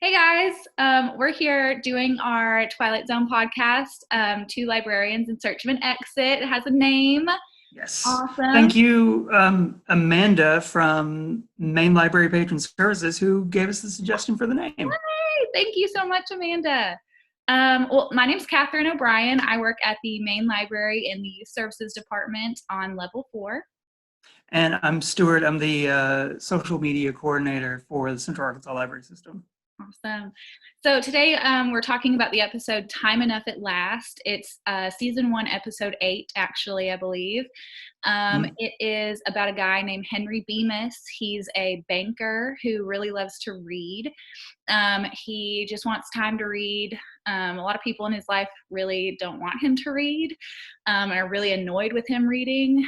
Hey guys, we're here doing our Twilight Zone podcast, Two Librarians in Search of an Exit. It has a name. Yes. Awesome. Thank you, Amanda from Main Library Patron Services, who gave us the suggestion for the name. Hey, thank you so much, Amanda. Well, my name's Catherine O'Brien. I work at the main library in the Youth Services Department on level 4. And I'm Stuart. I'm the social media coordinator for the Central Arkansas Library System. Awesome. So today we're talking about the episode Time Enough at Last. It's season 1, episode 8, actually, I believe. It is about a guy named Henry Bemis. He's a banker who really loves to read. He just wants time to read. A lot of people in his life really don't want him to read and are really annoyed with him reading,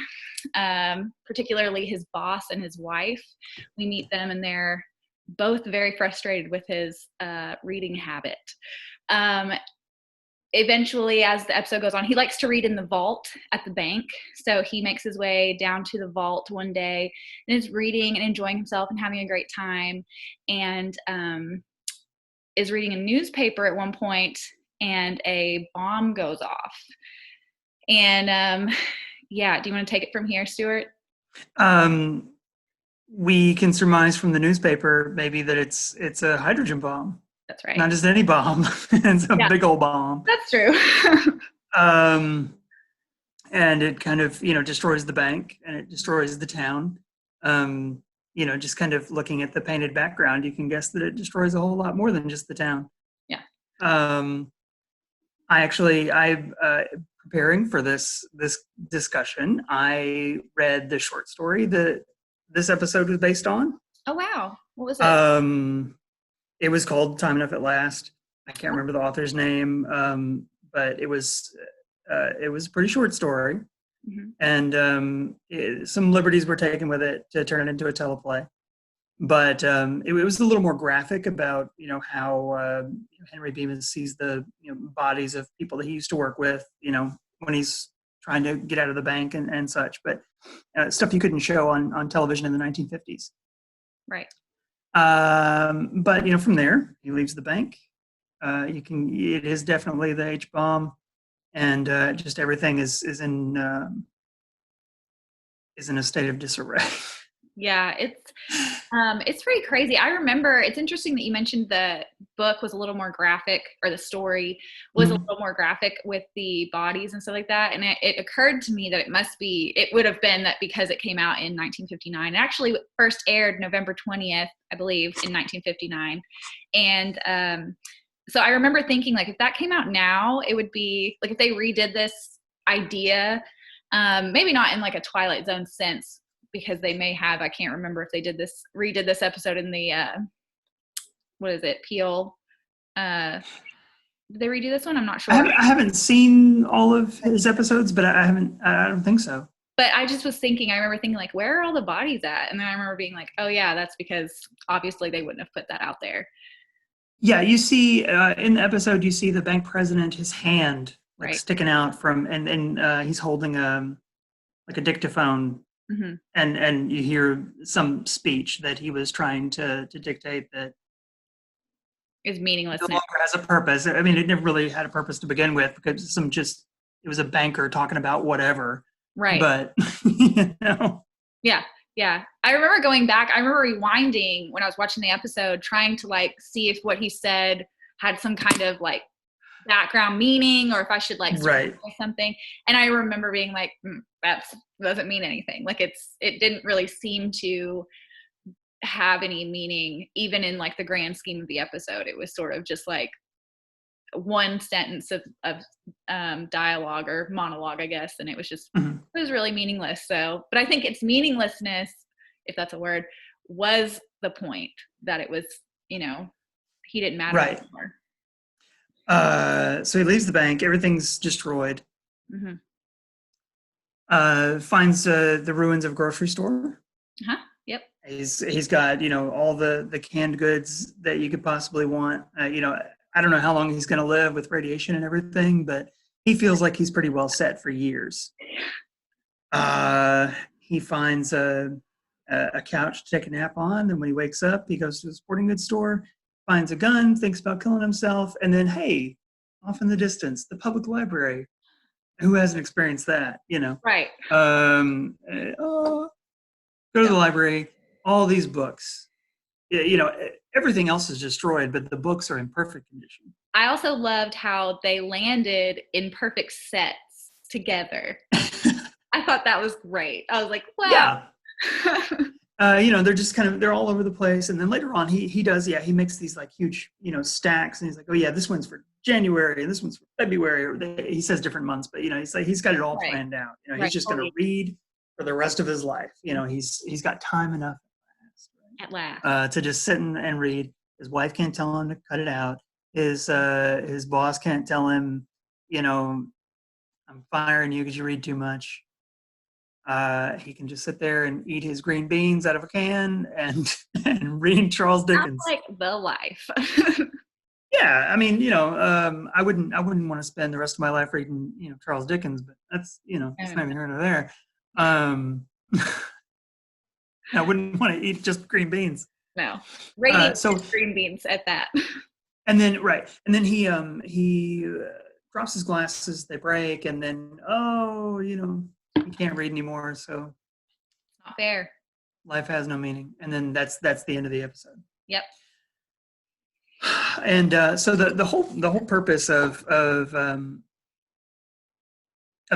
particularly his boss and his wife. We meet them and they're both very frustrated with his reading habit. Eventually, as the episode goes on, he likes to read in the vault at the bank. So he makes his way down to the vault one day and is reading and enjoying himself and having a great time, and is reading a newspaper at one point, and a bomb goes off. And yeah, do you want to take it from here, Stuart? We can surmise from the newspaper maybe that it's a hydrogen bomb. That's right. Not just any bomb. It's a big old bomb. That's true. And it kind of, destroys the bank and it destroys the town. Just kind of looking at the painted background, you can guess that it destroys a whole lot more than just the town. Yeah. Preparing for this discussion, I read the short story that this episode was based on. Oh, wow. What was it? It was called Time Enough at Last. I can't remember the author's name, but it was a pretty short story. Mm-hmm. And some liberties were taken with it to turn it into a teleplay. But it was a little more graphic about, how Henry Bemis sees the bodies of people that he used to work with, when he's trying to get out of the bank and such. But stuff you couldn't show on television in the 1950s. Right. But from there, he leaves the bank. It is definitely the H bomb, and just everything is in a state of disarray. Yeah, it's pretty crazy. I remember, it's interesting that you mentioned the book was a little more graphic, or the story was a little more graphic with the bodies and stuff like that. And it occurred to me that it would have been that because it came out in 1959. It actually first aired November 20th, I believe, in 1959. And so I remember thinking, like, if that came out now, it would be like, if they redid this idea, maybe not in like a Twilight Zone sense, because they may have, I can't remember if they redid this episode in the, what is it, Peel? Did they redo this one? I'm not sure. I haven't seen all of his episodes, but I don't think so. But I just was thinking, I remember thinking, like, where are all the bodies at? And then I remember being like, oh yeah, that's because obviously they wouldn't have put that out there. Yeah, you see in the episode, you see the bank president, his hand sticking out from, and he's holding like a dictaphone. Mm-hmm. And you hear some speech that he was trying to dictate that is meaningless. No longer has a purpose. I mean, it never really had a purpose to begin with, because it was a banker talking about whatever. Right. But, Yeah. I remember going back. I remember rewinding when I was watching the episode, trying to like see if what he said had some kind of like background meaning, or if I should like right. something. And I remember being like, that doesn't mean anything. Like it didn't really seem to have any meaning, even in like the grand scheme of the episode. It was sort of just like one sentence of dialogue or monologue, I guess. And it was just, It was really meaningless. So, but I think its meaninglessness, if that's a word, was the point, that it was, he didn't matter anymore. So he leaves the bank. Everything's destroyed. Mm-hmm. Finds the ruins of a grocery store. Uh-huh. Yep. He's got all the canned goods that you could possibly want. I don't know how long he's going to live with radiation and everything, but he feels like he's pretty well set for years. He finds a couch to take a nap on, and when he wakes up, he goes to the sporting goods store finds a gun, thinks about killing himself, and then, hey, off in the distance, the public library. Who hasn't experienced that, Right. Oh, go to the library, all these books. Everything else is destroyed, but the books are in perfect condition. I also loved how they landed in perfect sets together. I thought that was great. I was like, wow. Yeah. They're just they're all over the place. And then later on, he does, he makes these like huge, stacks. And he's like, oh yeah, this one's for January and this one's for February. Or he says different months, but he's got it all planned out. He's just going to read for the rest of his life. He's got time enough at last to just sit and read. His wife can't tell him to cut it out. His boss can't tell him, I'm firing you because you read too much. He can just sit there and eat his green beans out of a can and read Charles Dickens. That's like the life. Yeah, I mean, I wouldn't want to spend the rest of my life reading, Charles Dickens, but that's, it's neither here nor there. I wouldn't want to eat just green beans. No, radiant green beans at that. And then he drops his glasses, they break, and then he can't read anymore, so it's not fair. Life has no meaning, and then that's the end of the episode. Yep. And so the whole purpose of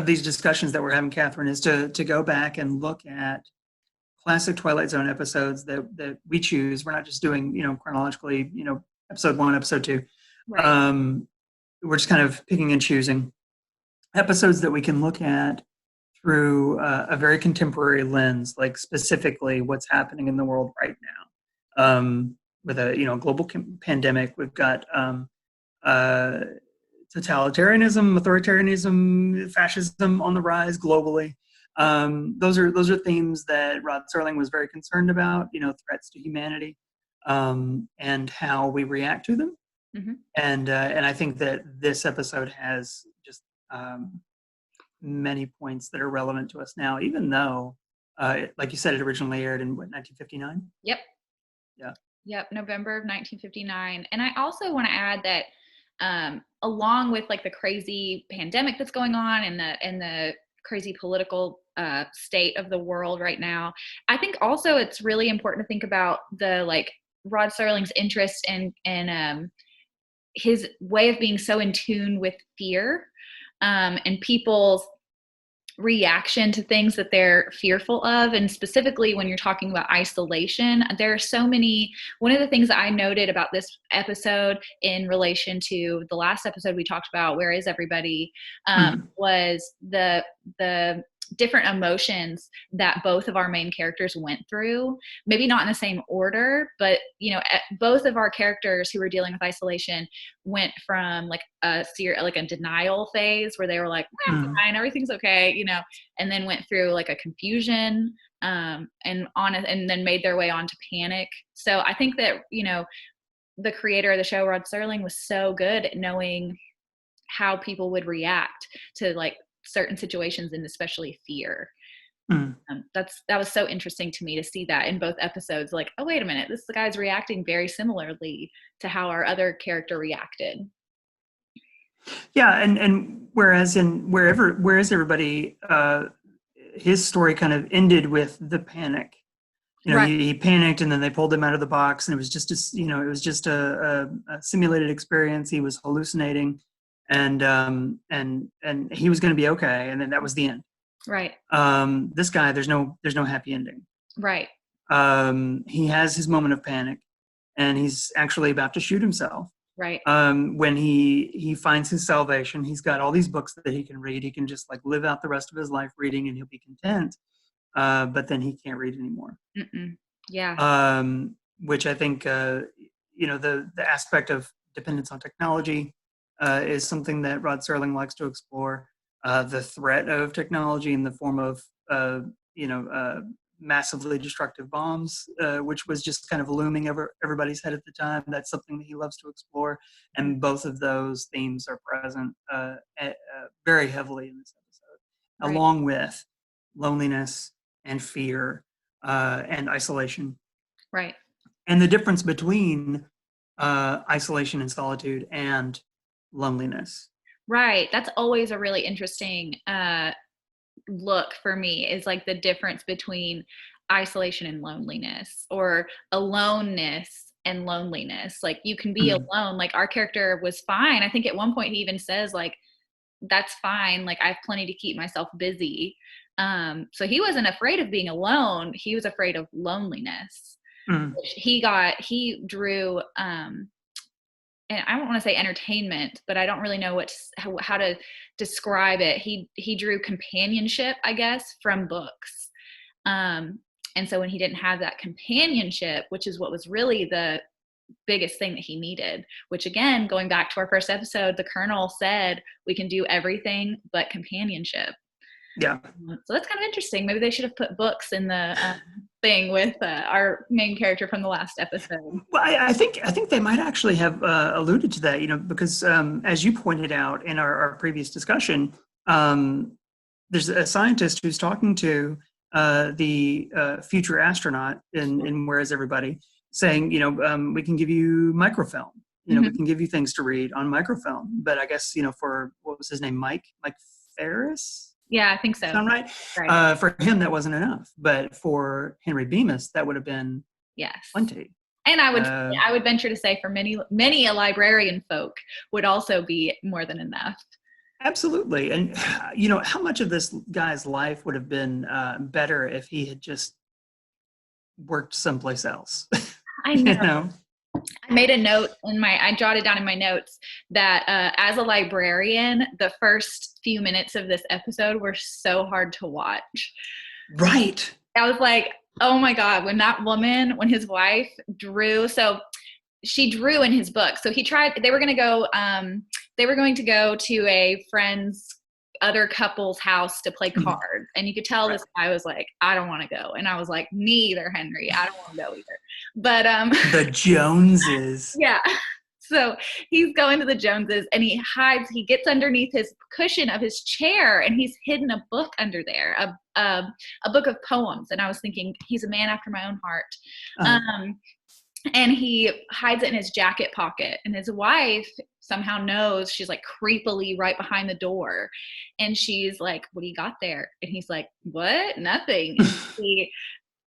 these discussions that we're having, Catherine, is to go back and look at classic Twilight Zone episodes that we choose. We're not just doing chronologically, episode 1, episode 2. Right. We're just kind of picking and choosing episodes that we can look at through a very contemporary lens, like specifically what's happening in the world right now. With a global pandemic, we've got totalitarianism, authoritarianism, fascism on the rise globally. Those are themes that Rod Serling was very concerned about. Threats to humanity, and how we react to them. Mm-hmm. And I think that this episode has just many points that are relevant to us now, even though, like you said, it originally aired in 1959. Yep. Yeah. Yep, November of 1959. And I also want to add that along with like the crazy pandemic that's going on and the crazy political state of the world right now, I think also it's really important to think about the like Rod Serling's interest in his way of being so in tune with fear and people's reaction to things that they're fearful of. And specifically when you're talking about isolation, there are so many. One of the things that I noted about this episode in relation to the last episode we talked about, Where Is Everybody, was the different emotions that both of our main characters went through, maybe not in the same order, but both of our characters who were dealing with isolation went from like a denial phase where they were like, I'm fine, everything's okay, and then went through like a confusion and then made their way onto panic. So I think that the creator of the show, Rod Serling, was so good at knowing how people would react to like certain situations and especially fear. That was so interesting to me to see that in both episodes. Like, oh, wait a minute, this guy's reacting very similarly to how our other character reacted. Yeah, and whereas Where Is Everybody, his story kind of ended with the panic. Right. He panicked, and then they pulled him out of the box, and it was just a simulated experience. He was hallucinating. And he was going to be okay, and then that was the end. Right. This guy, there's no happy ending. Right. He has his moment of panic, and he's actually about to shoot himself. Right. When he finds his salvation, he's got all these books that he can read. He can just like live out the rest of his life reading, and he'll be content. But then he can't read anymore. Yeah. Which I think the aspect of dependence on technology is something that Rod Serling likes to explore. The threat of technology in the form of, massively destructive bombs, which was just kind of looming over everybody's head at the time. That's something that he loves to explore. And both of those themes are present very heavily in this episode, along with loneliness and fear and isolation. Right. And the difference between isolation and solitude and loneliness. Right. That's always a really interesting look for me, is like the difference between isolation and loneliness, or aloneness and loneliness. Like you can be alone. Like our character was fine. I think at one point he even says like, that's fine. Like I have plenty to keep myself busy. So he wasn't afraid of being alone. He was afraid of loneliness. He drew, and I don't want to say entertainment, but I don't really know how to describe it. He drew companionship, I guess, from books. And so when he didn't have that companionship, which is what was really the biggest thing that he needed, which again, going back to our first episode, the Colonel said, we can do everything but companionship. Yeah. So that's kind of interesting. Maybe they should have put books in the thing with our main character from the last episode. Well, I think they might actually have alluded to that, because as you pointed out in our previous discussion, there's a scientist who's talking to the future astronaut in Where's Everybody, saying, we can give you microfilm, we can give you things to read on microfilm. But I guess, for, what was his name, Mike Ferris? Yeah, I think so. Sound right? Right. For him, that wasn't enough, but for Henry Bemis, that would have been plenty. And I would venture to say for many a librarian folk would also be more than enough. Absolutely. And how much of this guy's life would have been better if he had just worked someplace else? I know. I made a note I jotted down in my notes that as a librarian, the first few minutes of this episode were so hard to watch. Right. I was like, oh my God, when his wife drew, so she drew in his book. So they were going to go to a friend's other couple's house to play cards. And you could tell this guy was like, I don't want to go. And I was like, me either, Henry. I don't want to go either. But the Joneses. Yeah. So he's going to the Joneses and he gets underneath his cushion of his chair and he's hidden a book under there, a book of poems. And I was thinking, he's a man after my own heart. And he hides it in his jacket pocket, and his wife somehow knows. She's like creepily right behind the door, and she's like, what do you got there? And he's like, what? Nothing. And he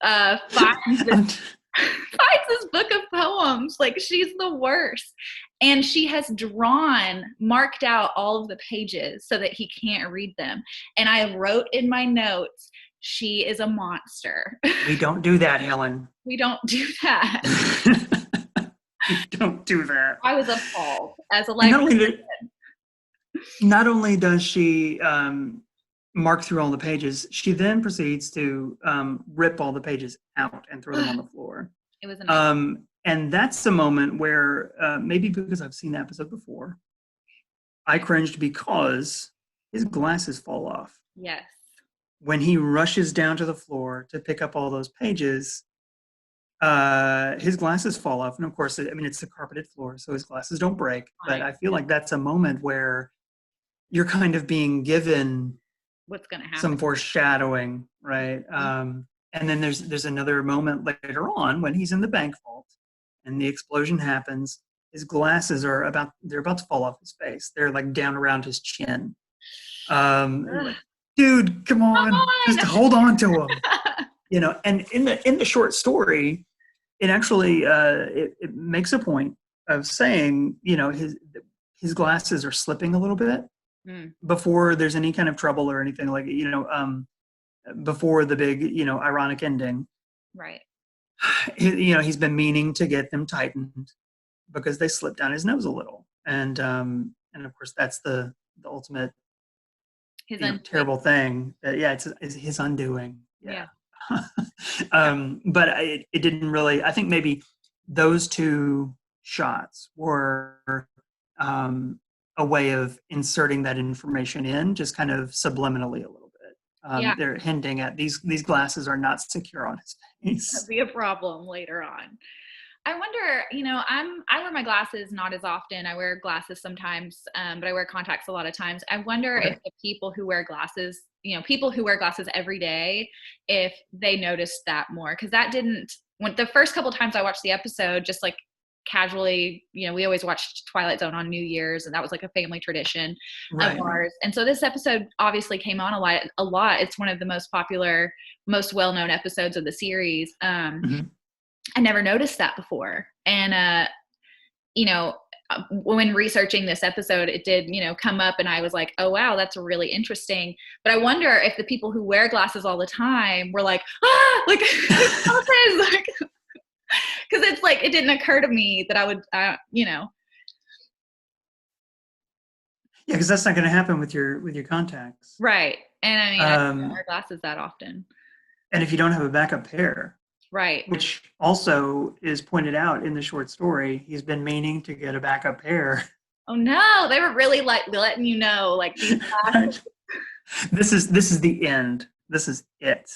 finds this book of poems. Like, she's the worst. And she has marked out all of the pages so that he can't read them. And I wrote in my notes, she is a monster. We don't do that, Helen. We don't do that. We don't do that. I was appalled as a librarian. Not only does she mark through all the pages, she then proceeds to rip all the pages out and throw them on the floor. It was amazing. And that's the moment where, maybe because I've seen the episode before, I cringed because his glasses fall off. Yes. When he rushes down to the floor to pick up all those pages, his glasses fall off. And of course, it's a carpeted floor, so his glasses don't break. But I feel like that's a moment where you're kind of being given what's going to happen, some foreshadowing, right? And then there's another moment later on when he's in the bank vault and the explosion happens. His glasses they're about to fall off his face. They're like down around his chin. Dude, come on, just hold on to them. And in the short story, it actually it makes a point of saying, his glasses are slipping a little bit before there's any kind of trouble or anything, like, before the big, ironic ending. Right. He's been meaning to get them tightened because they slipped down his nose a little, and of course that's the ultimate terrible thing. It's his undoing. Yeah. But it didn't really. I think maybe those two shots were a way of inserting that information in, just kind of subliminally a little bit. They're hinting at these glasses are not secure on his face. That'd be a problem later on. I wonder, I wear my glasses not as often. I wear glasses sometimes, but I wear contacts a lot of times. I wonder if the people who wear glasses, every day, if they noticed that more. Because that didn't, when the first couple times I watched the episode, just like casually, we always watched Twilight Zone on New Year's, and that was like a family tradition of Right. ours. And so this episode obviously came on a lot. It's one of the most popular, most well-known episodes of the series. Mm-hmm. I never noticed that before. And, when researching this episode, it did, come up, and I was like, oh, wow, that's really interesting. But I wonder if the people who wear glasses all the time were like, like, glasses, like, because it's like, it didn't occur to me that I would, Yeah, because that's not going to happen with your contacts. Right. And I mean, I don't wear glasses that often. And if you don't have a backup pair. Right. Which also is pointed out in the short story, he's been meaning to get a backup pair. Oh no, they were really like letting you know, like these glasses. This is the end. This is it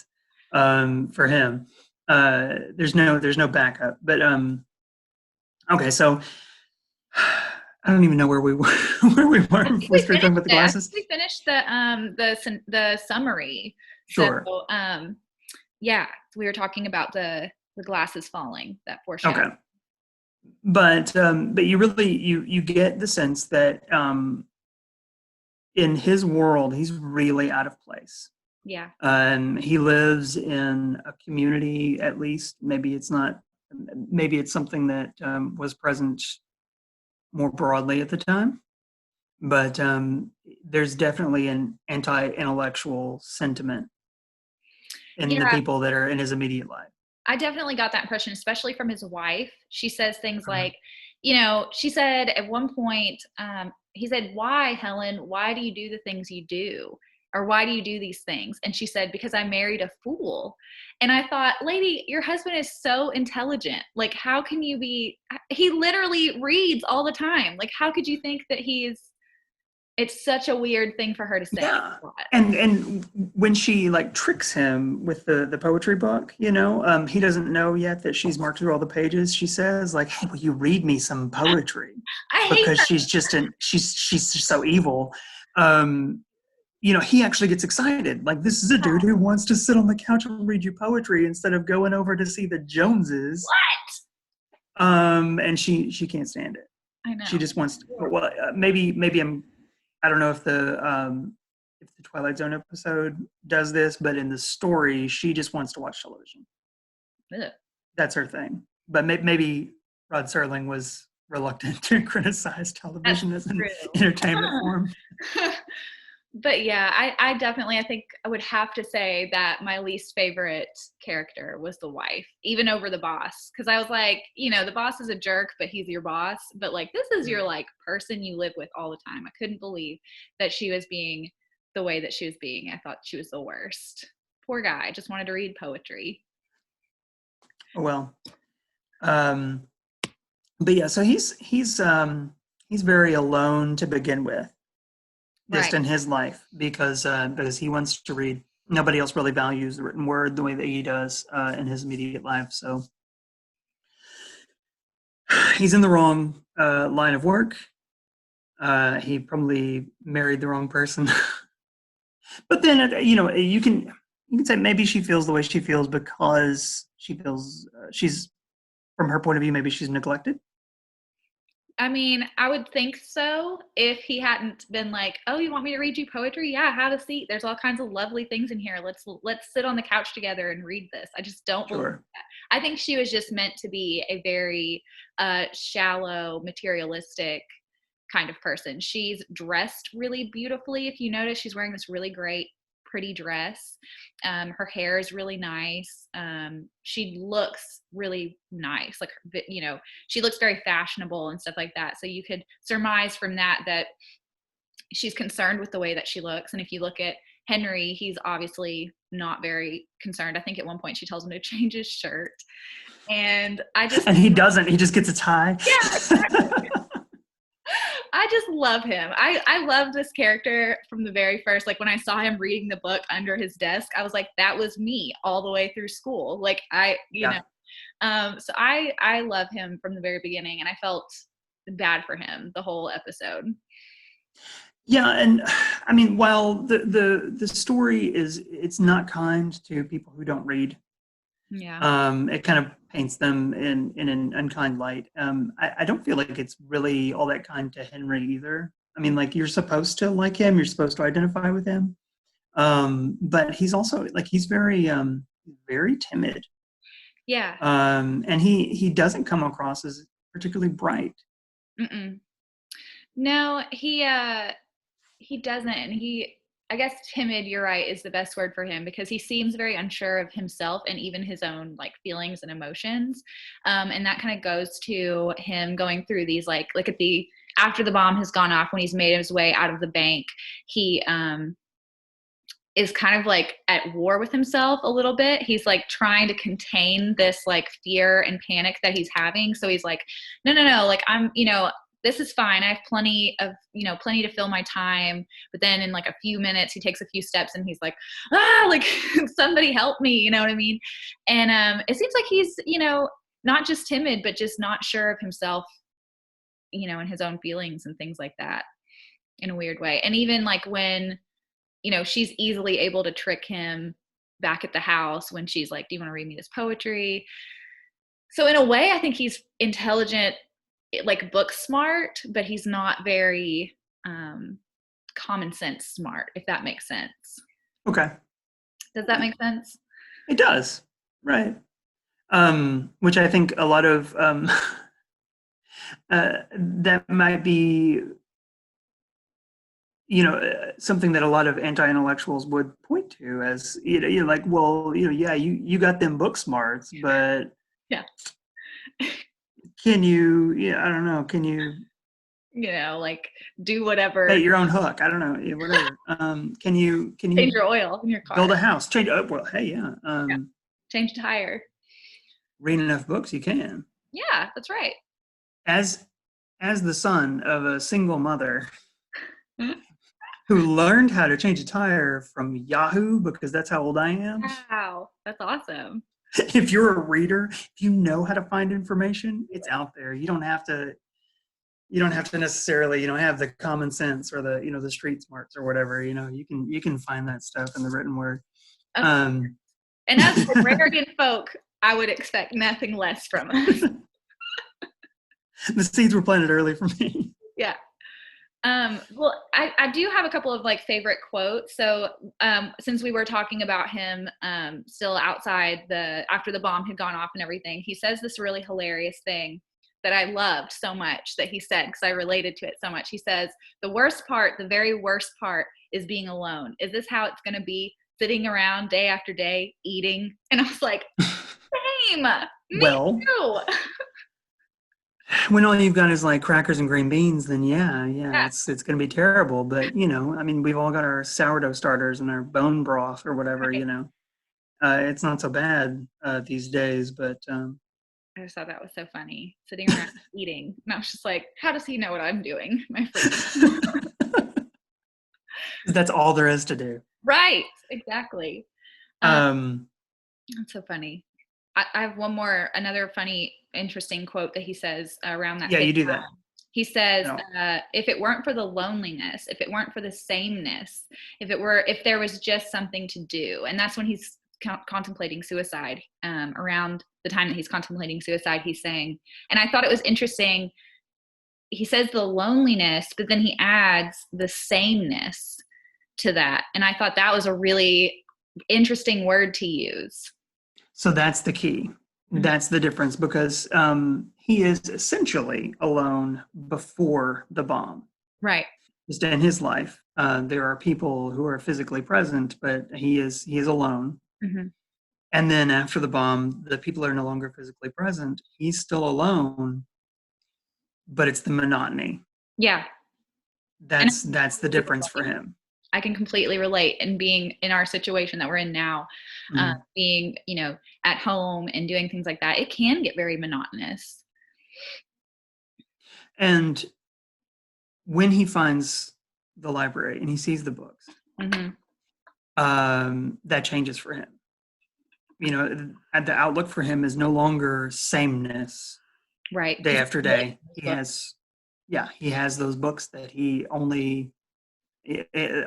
for him. There's no backup. But okay, so I don't even know where we were before we started talking about the glasses. We finished the summary. Sure. So yeah, we were talking about the glasses falling, that foreshadow. Okay. But you really you get the sense that in his world he's really out of place. Yeah. He lives in a community, at least. Maybe it's not. Maybe it's something that was present more broadly at the time. But there's definitely an anti-intellectual sentiment in the people that are in his immediate life. I definitely got that impression, especially from his wife. She says things like, she said at one point, he said, why, Helen, why do you do the things you do? Or why do you do these things? And she said, because I married a fool. And I thought, lady, your husband is so intelligent. Like, how can you he literally reads all the time. Like, how could you think that it's such a weird thing for her to say. Yeah. And when she like tricks him with the poetry book, he doesn't know yet that she's marked through all the pages. She says like, hey, will you read me some poetry? Because she's just she's so evil. He actually gets excited. Like, this is a dude who wants to sit on the couch and read you poetry instead of going over to see the Joneses. What? And she can't stand it. I know. She just wants to, well, maybe I don't know if the Twilight Zone episode does this, but in the story, she just wants to watch television. Ugh. That's her thing. But maybe Rod Serling was reluctant to criticize television as an entertainment form. But yeah, I definitely, I think I would have to say that my least favorite character was the wife, even over the boss. Because I was like, the boss is a jerk, but he's your boss. But like, this is your like person you live with all the time. I couldn't believe that she was being the way that she was being. I thought she was the worst. Poor guy, just wanted to read poetry. Well, but yeah, so he's very alone to begin with. Just in his life, because he wants to read. Nobody else really values the written word the way that he does in his immediate life. So he's in the wrong line of work. He probably married the wrong person. But then you can say maybe she feels the way she feels because she feels she's, from her point of view, maybe she's neglected. I mean, I would think so if he hadn't been like, oh, you want me to read you poetry? Yeah, have a seat. There's all kinds of lovely things in here. Let's sit on the couch together and read this. I just don't believe that. I think she was just meant to be a very shallow, materialistic kind of person. She's dressed really beautifully. If you notice, she's wearing this really great, pretty dress. Her hair is really nice. She looks really nice. Like, she looks very fashionable and stuff like that. So you could surmise from that she's concerned with the way that she looks. And if you look at Henry, he's obviously not very concerned. I think at one point she tells him to change his shirt. And he doesn't. He just gets a tie. Yeah, exactly. I just love him. I love this character from the very first. Like, when I saw him reading the book under his desk, I was like, that was me all the way through school. Like, so I love him from the very beginning, and I felt bad for him the whole episode. Yeah, and I mean, while the story it's not kind to people who don't read. Yeah. It kind of paints them in an unkind light. I don't feel like it's really all that kind to Henry either. I mean, like, you're supposed to like him, you're supposed to identify with him, but he's also like, he's very timid, Yeah. and he doesn't come across as particularly bright. Mm-mm. No, he doesn't. And I guess timid, you're right, is the best word for him, because he seems very unsure of himself and even his own like feelings and emotions. And that kind of goes to him going through these, like at the, after the bomb has gone off, when he's made his way out of the bank, he, is kind of like at war with himself a little bit. He's like trying to contain this like fear and panic that he's having. So he's like, no, like I'm, this is fine. I have plenty to fill my time. But then in like a few minutes, he takes a few steps and he's like, like somebody help me. You know what I mean? And it seems like he's, not just timid, but just not sure of himself, and his own feelings and things like that, in a weird way. And even like when, she's easily able to trick him back at the house when she's like, do you want to read me this poetry? So in a way, I think he's intelligent, like book smart, but he's not very common sense smart, if that makes sense. Okay. Does that make sense? It does. Right. Which I think a lot of that might be, something that a lot of anti-intellectuals would point to as, you're like, well, yeah, you got them book smarts, but yeah, can you, I don't know, can you, like do whatever, bait your own hook? I don't know, whatever. Can you change your oil in your car, build a house, change? Well, hey, yeah. Change a tire. Read enough books, you can. Yeah, that's right. As the son of a single mother who learned how to change a tire from Yahoo, because that's how old I am. Wow, that's awesome. If you're a reader, if you know how to find information, it's out there. You don't have to necessarily, have the common sense or the, the street smarts or whatever. You can find that stuff in the written word. And as arrogant folk, I would expect nothing less from us. The seeds were planted early for me. Yeah. Well, I do have a couple of like favorite quotes. So since we were talking about him still outside after the bomb had gone off and everything, he says this really hilarious thing that I loved so much that he said, because I related to it so much. He says, the very worst part is being alone. Is this how it's going to be? Sitting around day after day, eating? And I was like, same. Me too. When all you've got is like crackers and green beans, then yeah. it's going to be terrible. But I mean, we've all got our sourdough starters and our bone broth or whatever. Right. It's not so bad these days. But I just thought that was so funny, sitting around eating, and I was just like, how does he know what I'm doing, my friend? That's all there is to do. Right. Exactly. That's so funny. I have another funny, interesting quote that he says around that. Yeah, you do that. He says, if it weren't for the loneliness, if it weren't for the sameness, if there was just something to do. And that's when he's contemplating suicide. Around the time that he's contemplating suicide, he's saying, and I thought it was interesting, he says the loneliness, but then he adds the sameness to that. And I thought that was a really interesting word to use. So that's the key. That's the difference, because he is essentially alone before the bomb. Right. Just in his life, there are people who are physically present, but he is alone. Mm-hmm. And then after the bomb, the people are no longer physically present. He's still alone, but it's the monotony. Yeah. That's the difference for him. I can completely relate, in being in our situation that we're in now, being, at home and doing things like that. It can get very monotonous. And when he finds the library and he sees the books, that changes for him. The outlook for him is no longer sameness. Right. Day after day. He has those books that he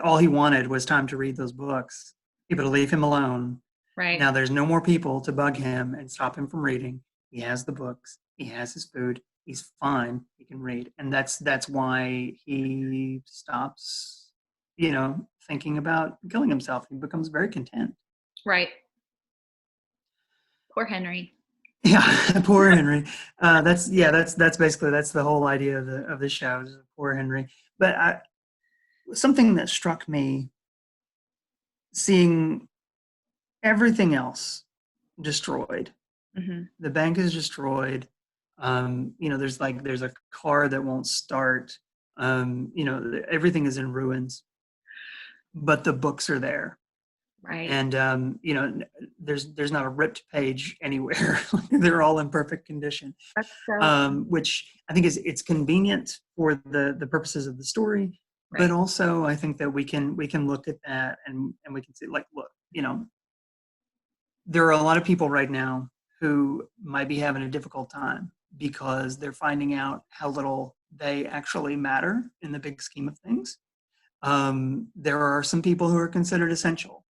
all he wanted was time to read those books. People to leave him alone. Right. Now there's no more people to bug him and stop him from reading. He has the books. He has his food. He's fine. He can read, and that's why he stops, thinking about killing himself. He becomes very content. Right. Poor Henry. Yeah, poor Henry. That's basically the whole idea of the show. Is poor Henry. But something that struck me, seeing everything else destroyed. Mm-hmm. The bank is destroyed. There's a car that won't start. Everything is in ruins, but the books are there. Right. And there's not a ripped page anywhere. They're all in perfect condition. That's so which I think it's convenient for the purposes of the story, right. but also I think that we can look at that and we can see, like, look, there are a lot of people right now who might be having a difficult time because they're finding out how little they actually matter in the big scheme of things. There are some people who are considered essential,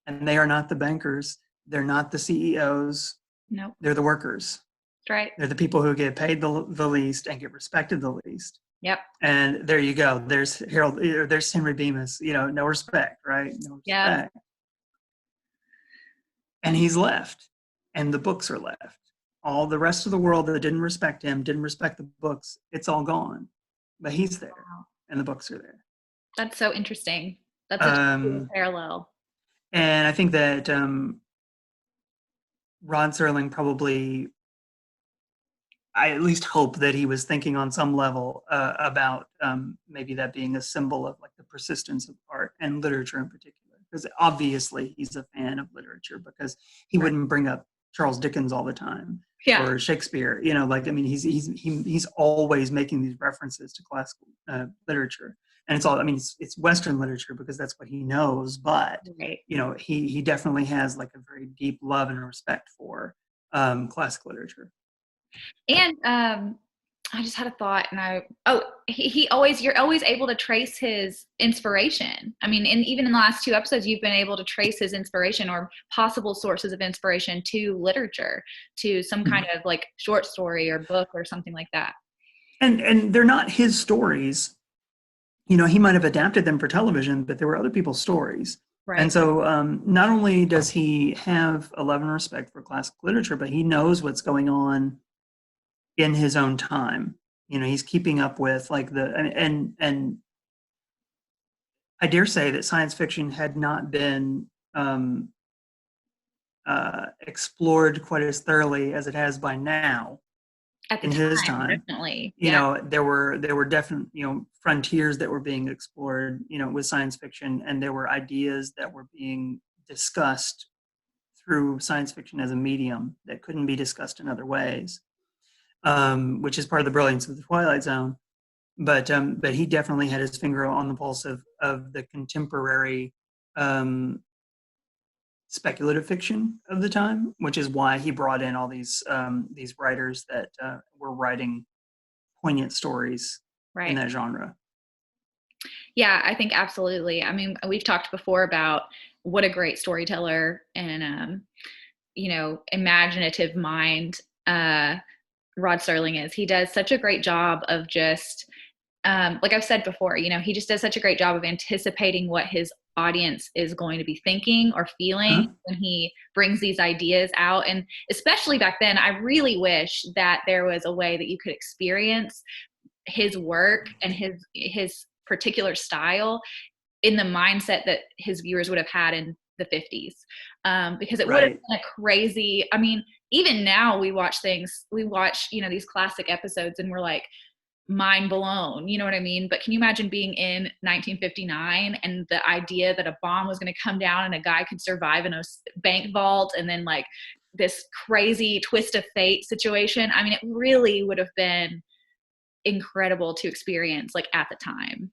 and they are not the bankers. They're not the CEOs. Nope. They're the workers. That's right. They're the people who get paid the least and get respected the least. Yep. And there you go. There's Harold. There's Henry Bemis. No respect, right? No respect. Yeah. And he's left, and the books are left. All the rest of the world that didn't respect him, didn't respect the books, it's all gone. But he's there, and the books are there. That's so interesting. That's a parallel. And I think that Rod Serling probably, I at least hope that he was thinking on some level about maybe that being a symbol of, like, the persistence of art and literature in particular. Because obviously he's a fan of literature, because he wouldn't bring up Charles Dickens all the time, or Shakespeare. He's always making these references to classical literature. And it's Western literature because that's what he knows. But, he definitely has, like, a very deep love and respect for classic literature. And I just had a thought, and you're always able to trace his inspiration. I mean, even in the last 2 episodes, you've been able to trace his inspiration or possible sources of inspiration to literature, to some kind of, like, short story or book or something like that. And they're not his stories. He might have adapted them for television, but there were other people's stories. Right. And so not only does he have a love and respect for classic literature, but he knows what's going on in his own time. He's keeping up with, like, and I dare say that science fiction had not been explored quite as thoroughly as it has by now. At the his time, definitely. There were definite, frontiers that were being explored, with science fiction, and there were ideas that were being discussed through science fiction as a medium that couldn't be discussed in other ways. Which is part of the brilliance of the Twilight Zone, but he definitely had his finger on the pulse of the contemporary speculative fiction of the time, which is why he brought in all these writers that were writing poignant stories in that genre. Yeah, I think absolutely. I mean, we've talked before about what a great storyteller and imaginative mind Rod Serling is. He does such a great job of just, like I've said before, he just does such a great job of anticipating what his audience is going to be thinking or feeling when he brings these ideas out. And especially back then, I really wish that there was a way that you could experience his work and his particular style in the mindset that his viewers would have had in the 50s. Because it would have been a crazy, I mean, even now we watch these classic episodes and we're like mind blown, you know what I mean? But can you imagine being in 1959 and the idea that a bomb was going to come down and a guy could survive in a bank vault, and then, like, this crazy twist of fate situation? I mean, it really would have been incredible to experience, like, at the time.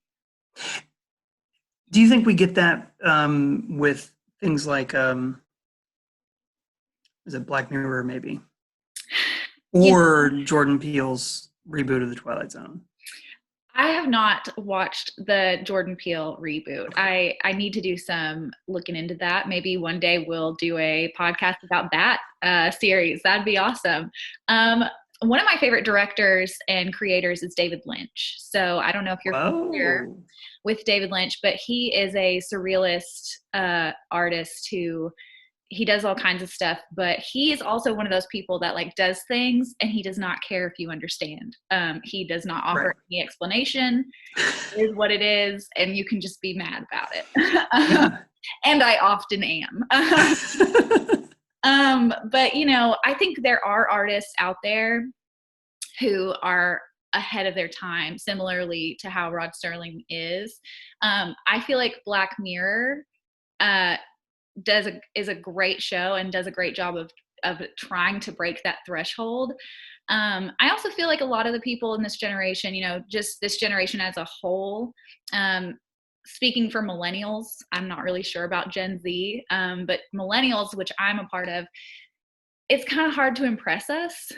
Do you think we get that with things like is it Black Mirror, maybe, or Jordan Peele's reboot of the Twilight Zone? I have not watched the Jordan Peele reboot. I need to do some looking into that. Maybe one day we'll do a podcast about that series. That'd be awesome. One of my favorite directors and creators is David Lynch. So I don't know if you're familiar Whoa. with David Lynch, but he is a surrealist artist who he does all kinds of stuff, but he is also one of those people that like does things and he does not care if you understand. He does not offer Right. any explanation. It is what it is, and you can just be mad about it. Yeah. And I often am. But you know, I think there are artists out there who are ahead of their time, similarly to how Rod Serling is. I feel like Black Mirror uh, is a great show and does a great job of trying to break that threshold. I also feel like a lot of the people in this generation, you know, just this generation as a whole, speaking for millennials, I'm not really sure about Gen Z, but millennials, which I'm a part of, it's kind of hard to impress us.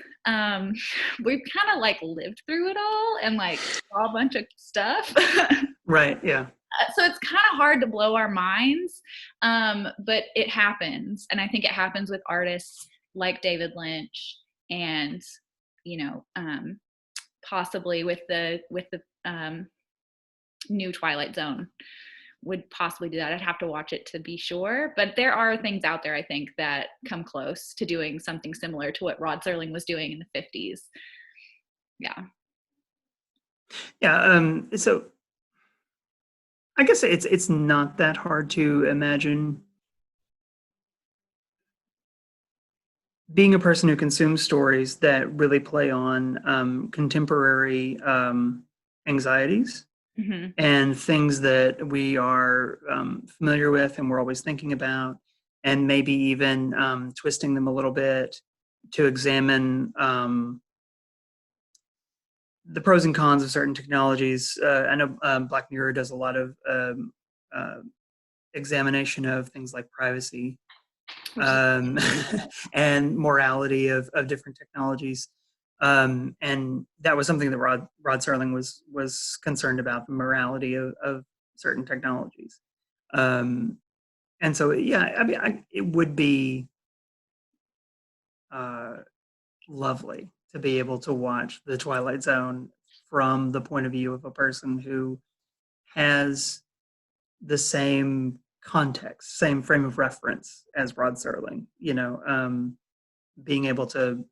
We've kind of like lived through it all and like saw a bunch of stuff. Right. Yeah. So it's kind of hard to blow our minds, but it happens. And I think it happens with artists like David Lynch and, you know, possibly with the new Twilight Zone would possibly do that. I'd have to watch it to be sure. But there are things out there, I think, that come close to doing something similar to what Rod Serling was doing in the 50s. Yeah. Yeah. So I guess it's not that hard to imagine being a person who consumes stories that really play on contemporary anxieties Mm-hmm. and things that we are familiar with and we're always thinking about, and maybe even twisting them a little bit to examine the pros and cons of certain technologies. I know Black Mirror does a lot of uh, examination of things like privacy um, and morality of different technologies. And that was something that Rod Serling was concerned about, the morality of certain technologies. And so, yeah, I mean, it would be uh, lovely to be able to watch The Twilight Zone from the point of view of a person who has the same context, same frame of reference as Rod Serling, you know, being able to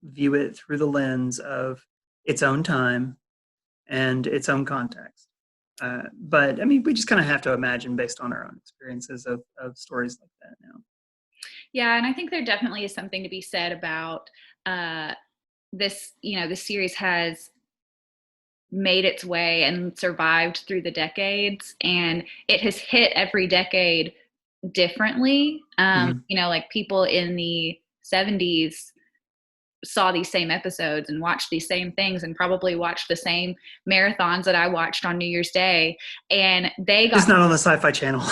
view it through the lens of its own time and its own context. But I mean, we just kind of have to imagine based on our own experiences of stories like that now. Yeah, and I think there definitely is something to be said about this. You know, this series has made its way and survived through the decades, and it has hit every decade differently. Mhm. You know, like people in the 70s saw these same episodes and watched these same things and probably watched the same marathons that I watched on New Year's Day. And they got, Just not on the Sci-Fi Channel.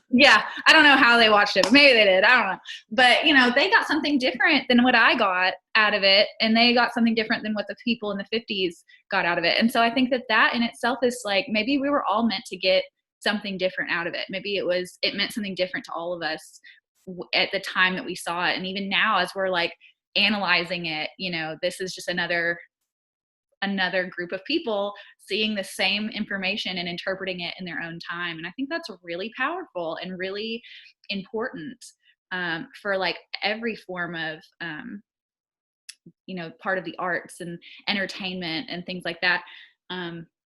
yeah, I don't know how they watched it, but maybe they did. I don't know. But, you know, they got something different than what I got out of it. And they got something different than what the people in the 50s got out of it. And so I think that that in itself is like, maybe we were all meant to get something different out of it. Maybe it meant something different to all of us at the time that we saw it. And even now, as we're like analyzing it, you know, this is just another group of people seeing the same information and interpreting it in their own time. And I think that's really powerful and really important for like every form of, you know, part of the arts and entertainment and things like that.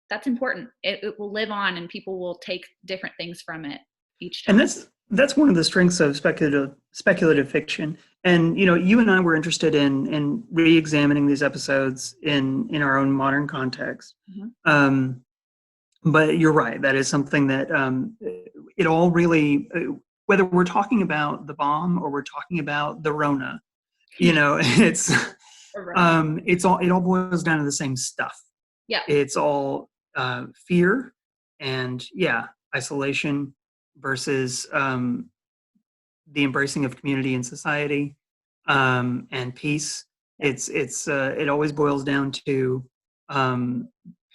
That's important. It will live on and people will take different things from it each And time. that's one of the strengths of speculative fiction. And you know, you and I were interested in re-examining these episodes in our own modern context. Mm-hmm. But you're right. That is something that it all really, whether we're talking about the bomb or we're talking about the Rona, you know, it all boils down to the same stuff. Yeah. It's all fear and isolation versus the embracing of community and society and peace. Yeah. It always boils down to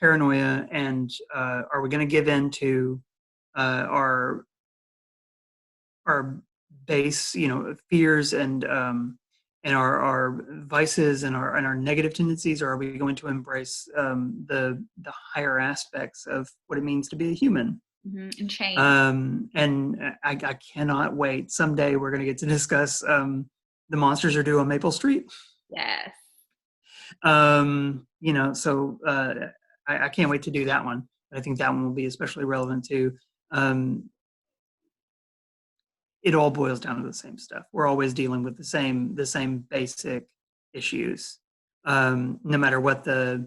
paranoia, and are we going to give in to our base, fears and our vices and our negative tendencies, or are we going to embrace the higher aspects of what it means to be a human? And change. And I cannot wait. Someday we're going to get to discuss The Monsters Are Due on Maple Street. Yes. So I can't wait to do that one. I think that one will be especially relevant too. It all boils down to the same stuff. We're always dealing with the same basic issues, no matter what the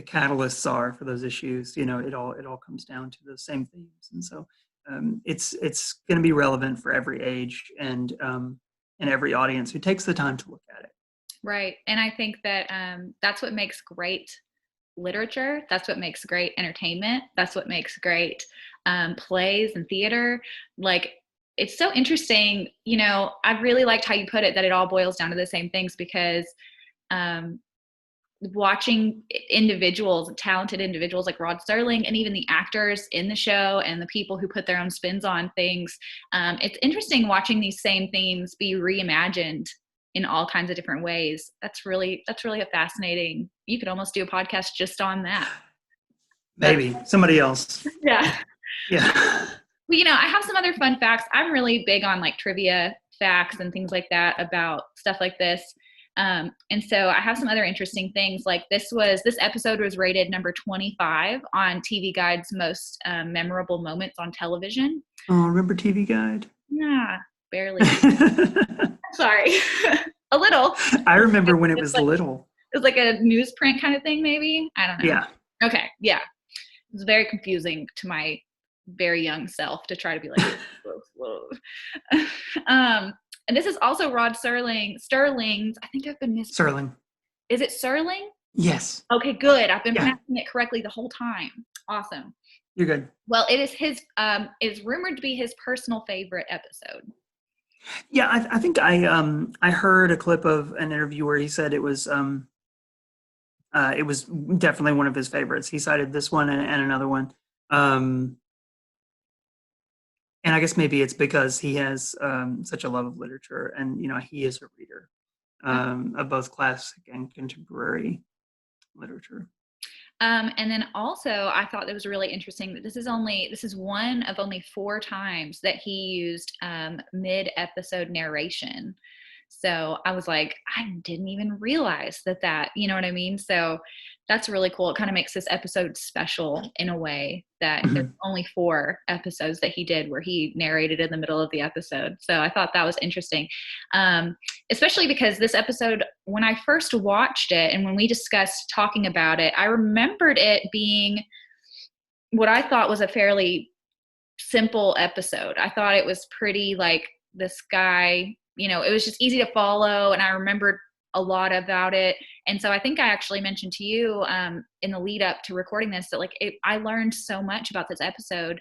catalysts are for those issues. It all comes down to those same themes, and so it's going to be relevant for every age and every audience who takes the time to look at it. Right, and I think that that's what makes great literature. That's what makes great entertainment. That's what makes great plays and theater. Like, it's so interesting. I really liked how you put it, that it all boils down to the same things, because watching individuals, talented individuals like Rod Serling, and even the actors in the show and the people who put their own spins on things, it's interesting watching these same themes be reimagined in all kinds of different ways. That's really a fascinating. You could almost do a podcast just on that. Maybe somebody else. Yeah. Yeah. Well, I have some other fun facts. I'm really big on like trivia facts and things like that about stuff like this. And so I have some other interesting things. Like this episode was rated number 25 on TV Guide's most memorable moments on television. Oh, remember TV Guide? Nah, barely. Sorry. A little. I remember when it was little. It was like a newsprint kind of thing, maybe. I don't know. Yeah. Okay. Yeah. It was very confusing to my very young self to try to be like, whoa. And this is also Rod Sterling's. I think I've been Serling. Is it Serling? Yes. Okay, good. I've been pronouncing it correctly the whole time. Awesome. You're good. Well, it is is rumored to be his personal favorite episode. Yeah, I think I heard a clip of an interview where he said it was definitely one of his favorites. He cited this one and another one. And I guess maybe it's because he has such a love of literature, and he is a reader of both classic and contemporary literature. And then also, I thought that was really interesting that this is one of only 4 times that he used mid-episode narration. So I was like, I didn't even realize that, you know what I mean? So that's really cool. It kind of makes this episode special in a way that there's only 4 episodes that he did where he narrated in the middle of the episode. So I thought that was interesting. Especially because this episode, when I first watched it and when we discussed talking about it, I remembered it being what I thought was a fairly simple episode. I thought it was pretty like this guy, it was just easy to follow, and I remembered a lot about it. And so I think I actually mentioned to you in the lead up to recording this that I learned so much about this episode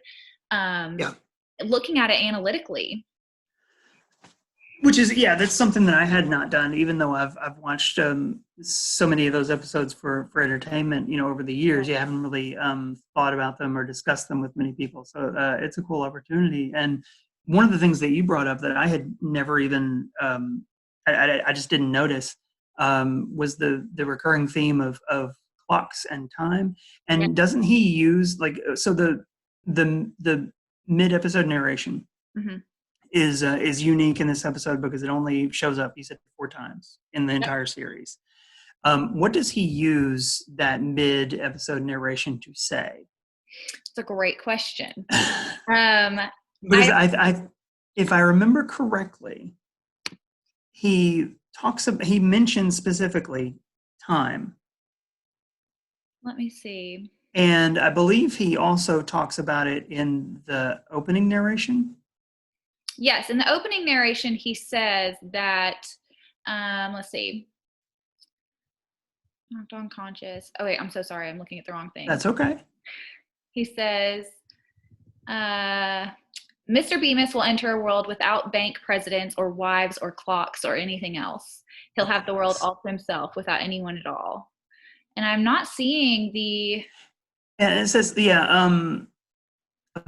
looking at it analytically. Which is, that's something that I had not done, even though I've watched so many of those episodes for entertainment, over the years. You haven't really thought about them or discussed them with many people. So it's a cool opportunity. And one of the things that you brought up that I had never even, I just didn't notice, was the recurring theme of clocks and time. And doesn't he use the mid-episode narration is unique in this episode because it only shows up, he said, 4 times in the entire series. What does he use that mid-episode narration to say? It's a great question. Because if I remember correctly, he mentions specifically time. Let me see. And I believe he also talks about it in the opening narration. Yes, in the opening narration, he says that, let's see. Not unconscious. Oh, wait, I'm so sorry. I'm looking at the wrong thing. That's okay. He says, Mr. Bemis will enter a world without bank presidents or wives or clocks or anything else. He'll have the world all to himself without anyone at all. And I'm not seeing the. And it says, a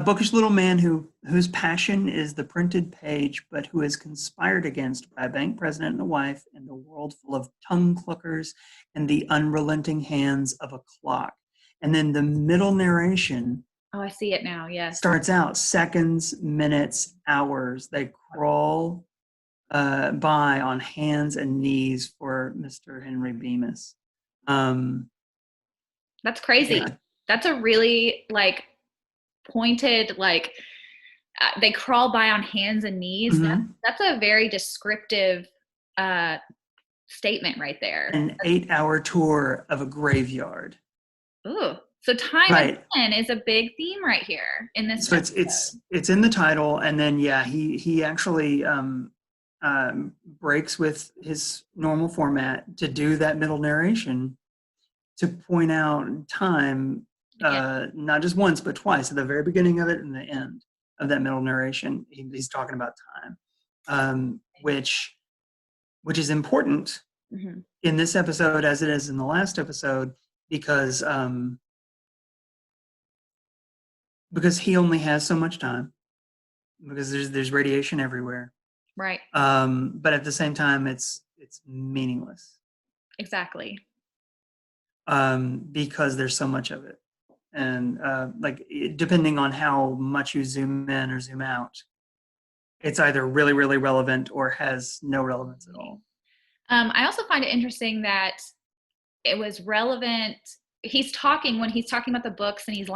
bookish little man whose passion is the printed page, but who is conspired against by a bank president and a wife and a world full of tongue cluckers and the unrelenting hands of a clock. And then the middle narration. Oh, I see it now. Yes. Starts out seconds, minutes, hours. They crawl by on hands and knees for Mr. Henry Bemis. That's crazy. Yeah. That's a really pointed, they crawl by on hands and knees. Mm-hmm. That's a very descriptive statement right there. An 8-hour tour of a graveyard. Ooh. So time again is a big theme right here in this. So it's in the title, and then he actually breaks with his normal format to do that middle narration to point out time, not just once but twice, at the very beginning of it and the end of that middle narration. He's talking about time, which is important mm-hmm. in this episode as it is in the last episode, because he only has so much time, because there's radiation everywhere. Right. But at the same time, it's meaningless. Exactly. Because there's so much of it. And depending on how much you zoom in or zoom out, it's either really, really relevant or has no relevance at all. I also find it interesting that it was relevant. When he's talking about the books and he's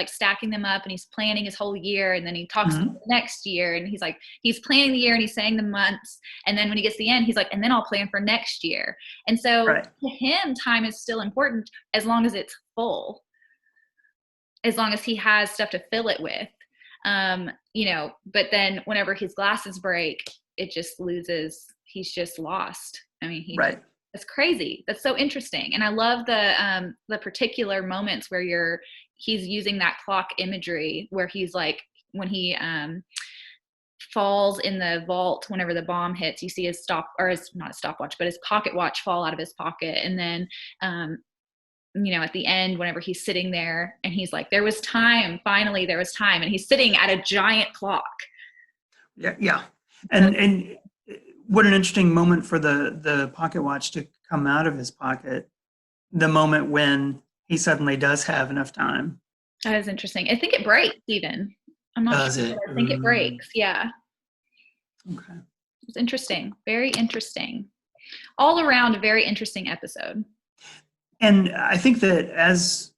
stacking them up and he's planning his whole year, and then he talks mm-hmm. about the next year, and he's planning the year and he's saying the months, and then when he gets to the end, he's like, and then I'll plan for next year. And so to him, time is still important as long as it's full, as long as he has stuff to fill it with. But then whenever his glasses break, it just loses, he's just lost. I mean, that's crazy. That's so interesting. And I love the particular moments where he's using that clock imagery, where he's when he falls in the vault, whenever the bomb hits, you see his not a stopwatch, but his pocket watch fall out of his pocket. And then, at the end, whenever he's sitting there and he's like, there was time, finally there was time. And he's sitting at a giant clock. Yeah. And what an interesting moment for the pocket watch to come out of his pocket, the moment when he suddenly does have enough time. That is interesting. I think it breaks even. I'm not sure. I think it breaks. Yeah. Okay. It's interesting. Very interesting. All around a very interesting episode. And I think that as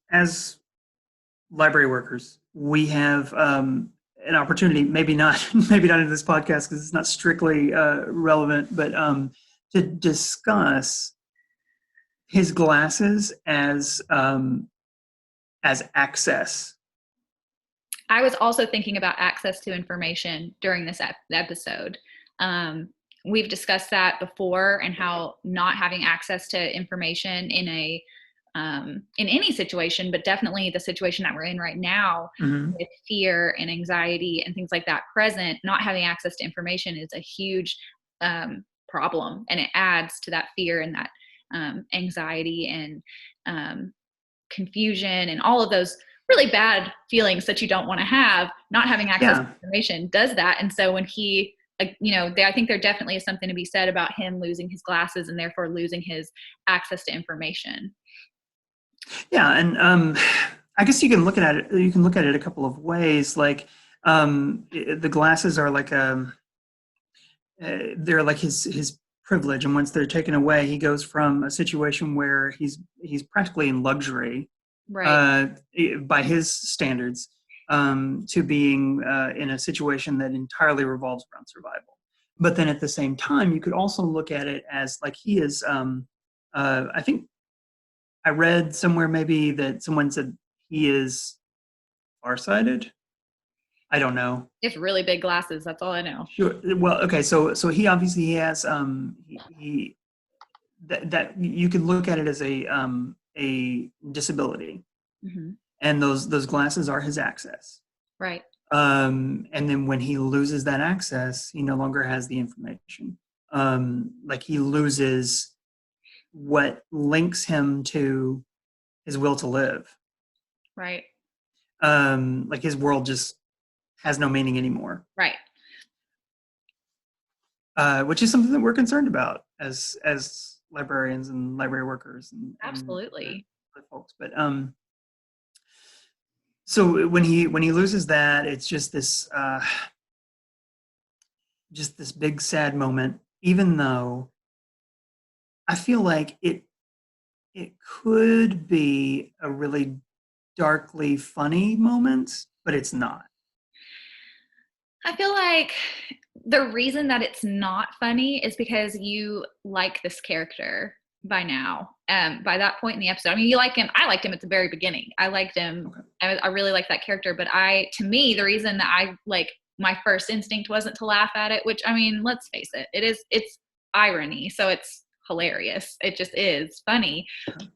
library workers, we have an opportunity, maybe not in this podcast because it's not strictly relevant, but to discuss his glasses as access. I was also thinking about access to information during this episode. We've discussed that before, and how not having access to information in any situation, but definitely the situation that we're in right now mm-hmm. with fear and anxiety and things like that present, not having access to information is a huge problem, and it adds to that fear and that anxiety and confusion and all of those really bad feelings that you don't want to have. Not having access to information does that. And so when he I think there definitely is something to be said about him losing his glasses and therefore losing his access to information. Yeah, and I guess you can look at it. You can look at it a couple of ways. The glasses are they're like his privilege, and once they're taken away, he goes from a situation where he's practically in luxury, right, by his standards, to being in a situation that entirely revolves around survival. But then at the same time, you could also look at it as he is. I think I read somewhere maybe that someone said he is farsighted. I don't know. It's really big glasses. That's all I know. Sure. Well, okay. So he obviously has that you could look at it as a disability, mm-hmm. and those glasses are his access. Right. And then when he loses that access, he no longer has the information. He loses what links him to his will to live. Right. Like his world just has no meaning anymore. Right. Which is something that we're concerned about as librarians and library workers and Absolutely. other folks. But so when he loses that, it's just this big sad moment. Even though I feel like it could be a really darkly funny moment, but it's not. I feel like the reason that it's not funny is because you like this character by now. By that point in the episode, I mean, you like him. I liked him at the very beginning. I liked him. Okay. I really liked that character. But to me, the reason that I like, my first instinct wasn't to laugh at it, which, I mean, let's face it, it's irony. So it's hilarious. It just is funny.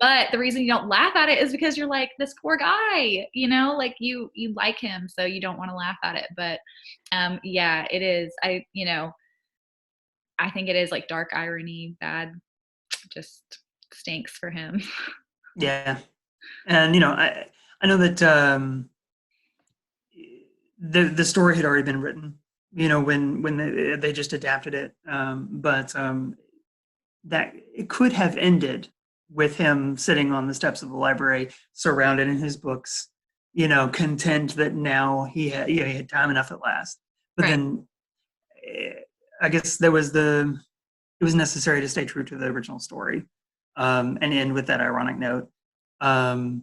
But the reason you don't laugh at it is because you're like, this poor guy, you know, like you like him, so you don't want to laugh at it. But yeah, it is. I think it is like dark irony, bad, just stinks for him. Yeah. And I know that the story had already been written, when they just adapted it. But that it could have ended with him sitting on the steps of the library, surrounded in his books, content that now he had time enough at last. But right. Then I guess it was necessary to stay true to the original story, and end with that ironic note. Oh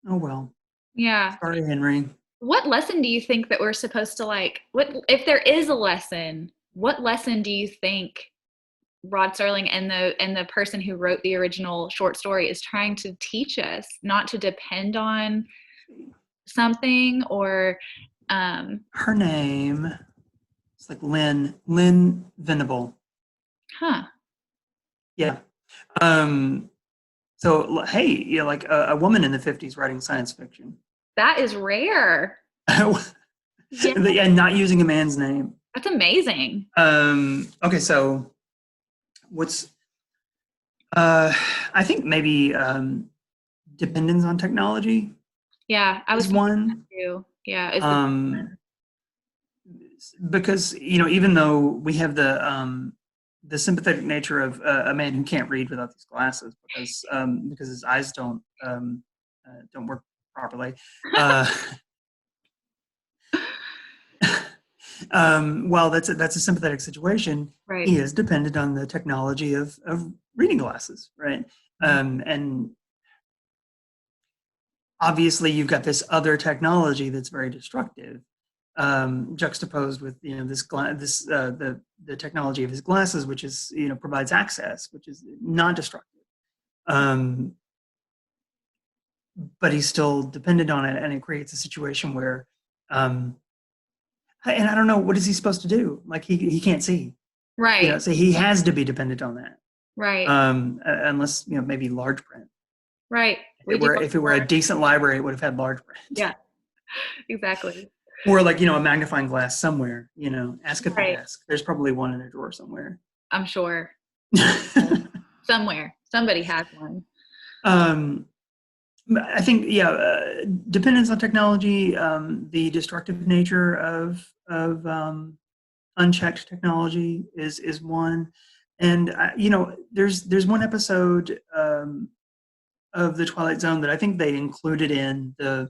well. Yeah. Sorry, Henry. What lesson do you think that we're supposed to what if there is a lesson, what lesson do you think Rod Serling and the person who wrote the original short story is trying to teach us? Not to depend on something, or her name is like Lynn Venable. Huh. Yeah. So hey, like a woman in the 50s writing science fiction. That is rare. Yeah. And not using a man's name. That's amazing. Okay, so what's I think maybe dependence on technology. Yeah, I was one too. Yeah, because even though we have the sympathetic nature of a man who can't read without these glasses because his eyes don't work properly. While that's a sympathetic situation, right. He is dependent on the technology of reading glasses, right? And obviously, you've got this other technology that's very destructive, juxtaposed with the technology of his glasses, which is provides access, which is non-destructive. But he's still dependent on it, and it creates a situation where. And I don't know, what is he supposed to do? Like he can't see, right? So he has to be dependent on that, right? Unless maybe large print, right? If it were a decent library, it would have had large print. Yeah, exactly. Or like a magnifying glass somewhere. Ask at the desk. There's probably one in a drawer somewhere. I'm sure. Somewhere, somebody has one. I think, dependence on technology, the destructive nature of unchecked technology is one, and there's one episode of the Twilight Zone that I think they included in the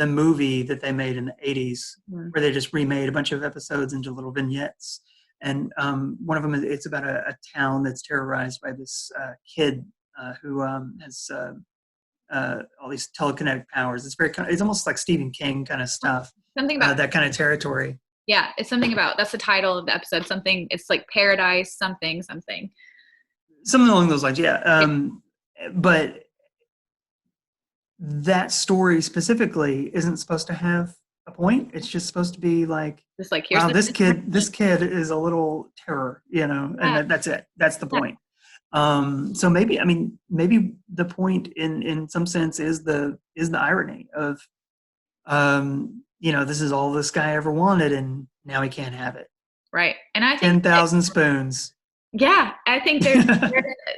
movie that they made in the 80s, where they just remade a bunch of episodes into little vignettes, and one of them it's about a town that's terrorized by this kid who has all these telekinetic powers. It's almost like Stephen King kind of stuff. Something about that kind of territory. Yeah, it's something about, that's the title of the episode. Something, it's like Paradise, something. Something along those lines, yeah. But that story specifically isn't supposed to have a point. It's just supposed to be like, just like, here's this kid is a little terror, and that's it. That's the point. So maybe the point in some sense is the irony of, this is all this guy ever wanted, and now he can't have it. Right. And I think 10,000 spoons. Yeah, I think there's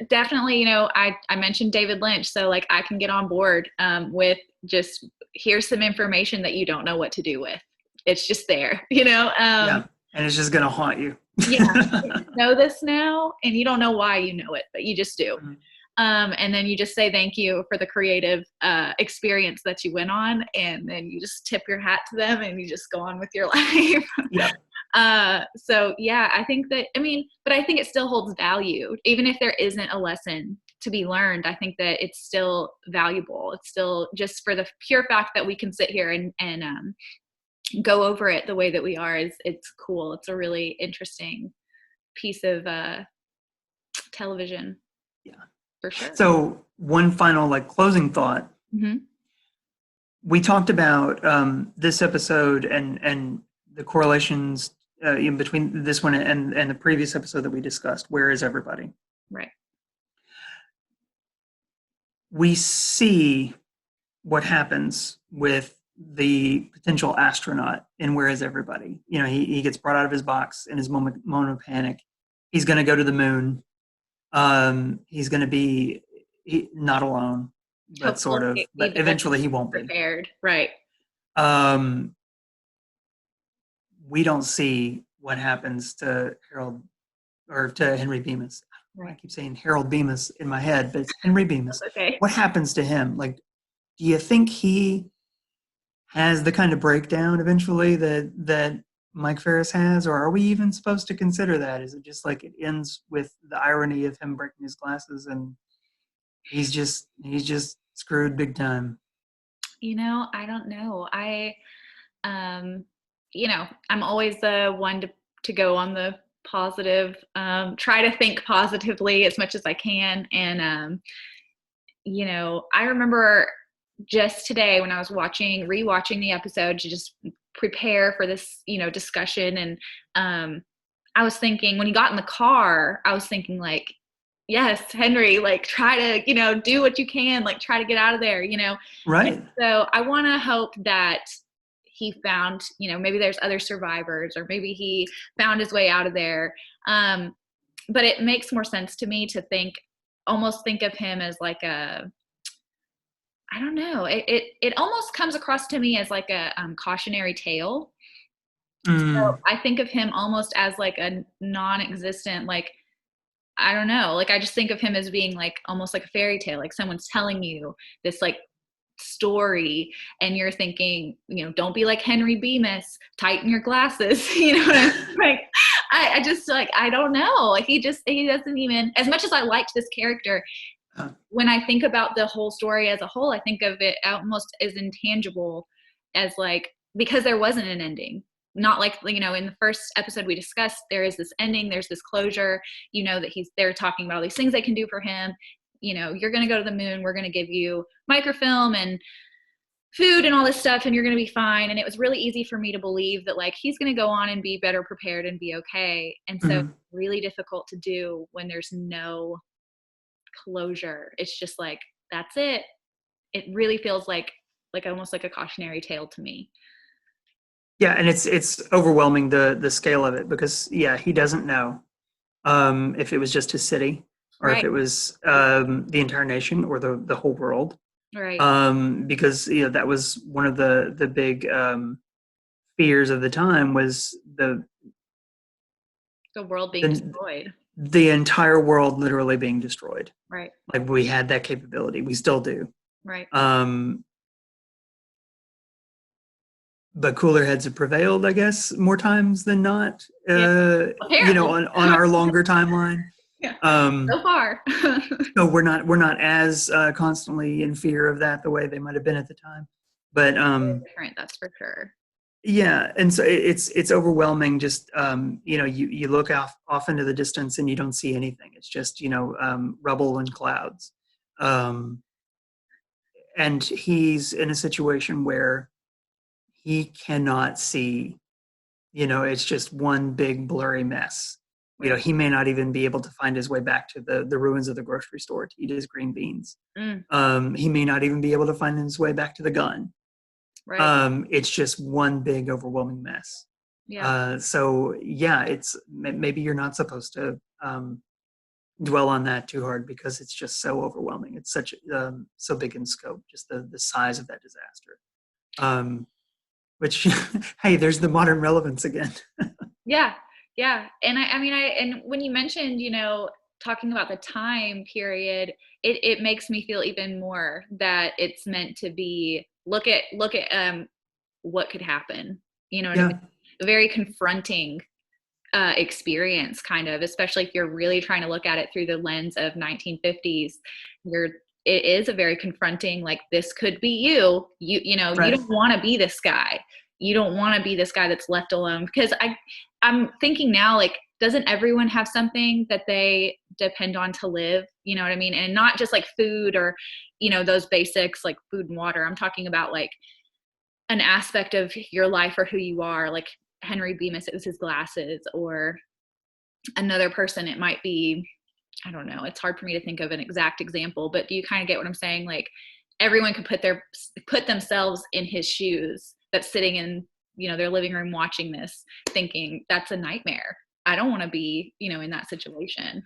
definitely, I mentioned David Lynch, so like I can get on board with just here's some information that you don't know what to do with. It's just there, Yeah, and it's just gonna haunt you. Yeah, you know this now, and you don't know why you know it, but you just do. Mhm. And then you just say thank you for the creative experience that you went on, and then you just tip your hat to them, and you just go on with your life. Yeah. So yeah, I think that, but I think it still holds value. Even if there isn't a lesson to be learned, I think that it's still valuable. It's still just for the pure fact that we can sit here and go over it the way that we are it's cool. It's a really interesting piece of television. Yeah. For sure. So one final like closing thought. Mm-hmm. We talked about this episode and the correlations in between this one and the previous episode that we discussed. Where is everybody? Right. We see what happens with the potential astronaut in Where is Everybody? He gets brought out of his box in his moment of panic. He's going to go to the moon. He's going to be not alone, but sort of. But eventually he won't be. Prepared. Right. We don't see what happens to Harold or to Henry Bemis. Right. I keep saying Harold Bemis in my head, but it's Henry Bemis. Okay. What happens to him? Like, do you think he has the kind of breakdown eventually that Mike Ferris has, or are we even supposed to consider that? Is it just like it ends with the irony of him breaking his glasses and he's just screwed big time? I don't know. I'm always the one to go on the positive, try to think positively as much as I can. And, I remember just today when I was rewatching the episode to just prepare for this, discussion. And I was thinking when he got in the car, I was thinking like, yes, Henry, like try to, do what you can, like try to get out of there, Right. And so I want to hope that he found, maybe there's other survivors or maybe he found his way out of there. But it makes more sense to me to almost think of him as like I don't know. It almost comes across to me as like a cautionary tale. So I think of him almost as like a non-existent, like, I don't know. Like I just think of him as being like almost like a fairy tale. Like someone's telling you this like story and you're thinking, don't be like Henry Bemis, tighten your glasses. Like I just like, I don't know. Like he doesn't even, as much as I liked this character, when I think about the whole story as a whole, I think of it almost as intangible as like, because there wasn't an ending. Not like, in the first episode we discussed, there is this ending, there's this closure, that they're talking about all these things they can do for him. You're going to go to the moon. We're going to give you microfilm and food and all this stuff, and you're going to be fine. And it was really easy for me to believe that like, he's going to go on and be better prepared and be okay. And so really difficult to do when there's no closure. It's just like, that's it. It really feels like almost like a cautionary tale to me. Yeah, and it's overwhelming the scale of it because he doesn't know if it was just his city or if it was the entire nation or the whole world. Right. Because that was one of the big fears of the time was the world being destroyed. The entire world literally being destroyed. Right. Like we had that capability. We still do. Right. But cooler heads have prevailed, I guess, more times than not. On our longer timeline. Yeah. So far. So we're not as constantly in fear of that the way they might have been at the time. But different, that's for sure. Yeah, and so it's overwhelming. Just you look off into the distance and you don't see anything. It's just rubble and clouds. And he's in a situation where he cannot see. It's just one big blurry mess. He may not even be able to find his way back to the ruins of the grocery store to eat his green beans. He may not even be able to find his way back to the gun. Right. It's just one big overwhelming mess. Yeah. It's maybe you're not supposed to dwell on that too hard because it's just so overwhelming. It's such so big in scope, just the size of that disaster. Which, hey, there's the modern relevance again. Yeah, yeah. And and when you mentioned, talking about the time period, it makes me feel even more that it's meant to be, look at what could happen. You know what I mean? A very confronting experience, kind of, especially if you're really trying to look at it through the lens of 1950s. It is a very confronting, like, this could be you. Right. You don't want to be this guy. You don't want to be this guy that's left alone. Because I'm thinking now, like, doesn't everyone have something that they depend on to live? You know what I mean? And not just like food or, those basics like food and water. I'm talking about like an aspect of your life or who you are. Like Henry Bemis, it was his glasses, or another person, it might be, I don't know. It's hard for me to think of an exact example, but do you kind of get what I'm saying? Like, everyone could put themselves in his shoes, that's sitting in, their living room watching this, thinking that's a nightmare. I don't want to be, in that situation.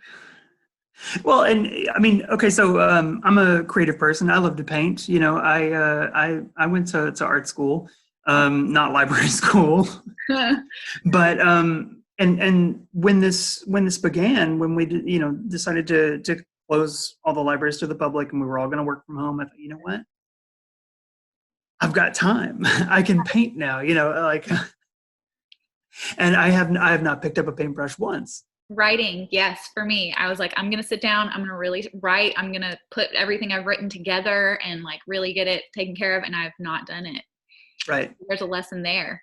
Well, and I mean, okay, so I'm a creative person. I love to paint. I went to art school, not library school, but and when this began, when we decided to close all the libraries to the public and we were all going to work from home, I thought, you know what? I've got time. I can paint now. Like, and I have not picked up a paintbrush once. Writing, yes, for me, I was like, I'm gonna sit down, I'm gonna really write, I'm gonna put everything I've written together and like really get it taken care of, and I've not done it. Right. There's a lesson there.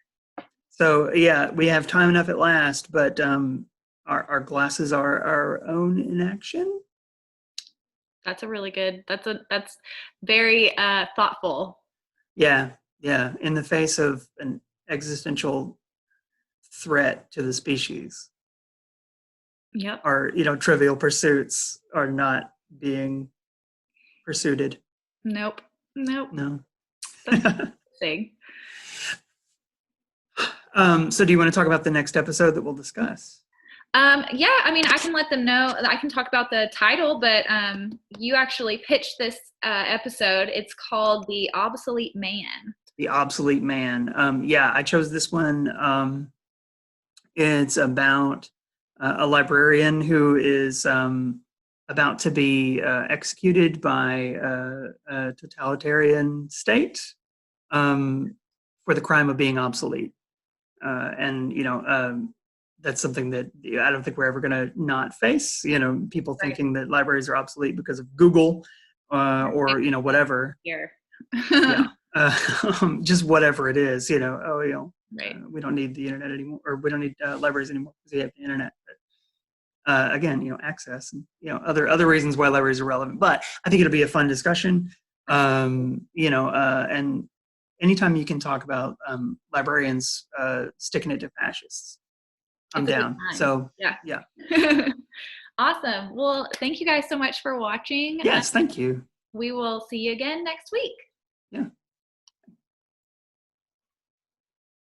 So yeah, we have time enough at last, but our glasses are our own inaction. That's a really good, that's very thoughtful. Yeah. In the face of an existential threat to the species. Yep. Our, trivial pursuits are not being pursued. Nope. No. That's interesting. So do you want to talk about the next episode that we'll discuss? Yeah, I mean, I can let them know. I can talk about the title, but you actually pitched this episode. It's called The Obsolete Man. The Obsolete Man. Yeah, I chose this one. It's about a librarian who is about to be executed by a totalitarian state for the crime of being obsolete. And that's something that I don't think we're ever going to not face. People thinking that libraries are obsolete because of Google or whatever. Here. Yeah. Just whatever it is. Right. We don't need the internet anymore, or we don't need libraries anymore because we have the internet. But again, access and other reasons why libraries are relevant. But I think it'll be a fun discussion. And anytime you can talk about librarians sticking it to fascists, I'm down. So yeah. Awesome. Well, thank you guys so much for watching. Yes, thank you. We will see you again next week. Yeah.